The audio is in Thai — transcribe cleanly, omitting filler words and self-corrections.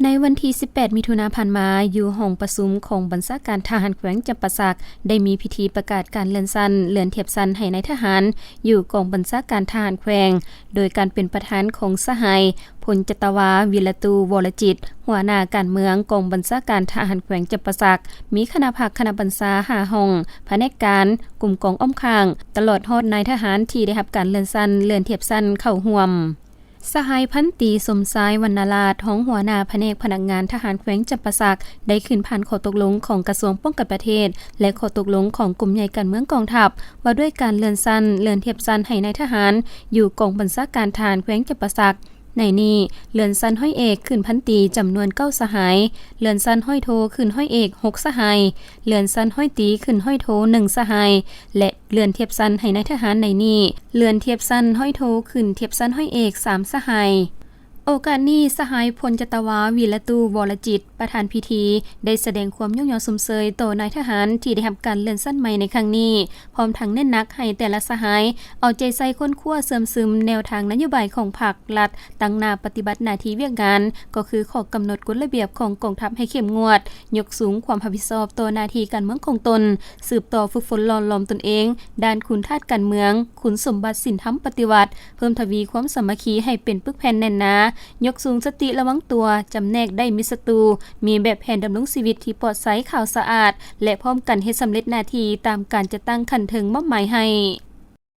ในวันที่ 18 มิถุนายนผ่านมาอยู่ห้องประชุมของบัญชาการทหารแขวงจำปาสักได้มีพิธีประกาศการเลื่อนชั้นเลื่อนเทียบชั้นให้นายทหารอยู่กองบัญชาการทหารแขวงโดยการเป็นประธานของสหายพลจตวาวิรตูวรจิตหัวหน้าการเมืองกองบัญชาการทหารแขวงจำปาสักมีคณะภาคคณะบัญชา5ห้องแผนกการกลุ่มกองอ้อมข้างตลอดฮอดนายทหารที่ได้รับการเลื่อนชั้นเลื่อนเทียบชั้นเข้าร่วมสหายพันตีสมชายวรรณราชท้องหัวหน้าแผนกพนักงานทหารแขวงจำปาสักได้ขึ้นผ่านข้อตกลงของกระทรวงป้องกันประเทศและข้อตกลงของกลุ่มใหญ่การเมืองกองทัพว่าด้วยการเลื่อนชั้นเลื่อนเทียบชั้นให้นายทหารอยู่กองบัญชาการทหารแขวงจำปาสักในนี้เลื่อนชั้นห้อยเอกขึ้นพันตีจำนวน9สหายเลื่อนชั้นห้อยโทขึ้นห้อยเอก6สหายเลื่อนชั้นห้อยตีขึ้นห้อยโท1สหายและเลื่อนเทียบชั้นให้นายทหารในนี้เลื่อนเทียบชั้นห้อยโทขึ้นเทียบชั้นห้อยเอก3สหายโอกาสนี้สหายพลจตวาวีรตูวรจิตประธานพิธีได้แสดงความยกย่องสมเสยต่อนายทหารที่ได้รับการเลื่อนชั้นใหม่ในครั้งนี้พร้อมทั้งเน้นหนักให้แต่ละสหายเอาใจใส่ค้นคว้าเสริมซึมแนวทางนโยบายของพรรครัฐตั้งหน้าปฏิบัติหน้าที่เวียกงานก็คือข้อกำหนดกฎระเบียบของกองทัพให้เข้มงวดยกสูงความรับผิดชอบต่อหน้าที่การเมืองของตนสืบต่อฝึกฝนหล่อหลอมตนเองด้านคุณธาตุการเมืองขุนสมบัติศีลธรรมปฏิวัติเพิ่มทวีความสามัคคีให้เป็นปึกแผ่นแน่นหนายกสูงสติระวังตัวจำแนกได้มิศัตรูมีแบบแผนดำรงชีวิตที่ปลอดภัยข่าวสะอาดและพร้อมกันให้สำเร็จหน้าที่ตามการจะตั้งขันเทิงมอบหมายให้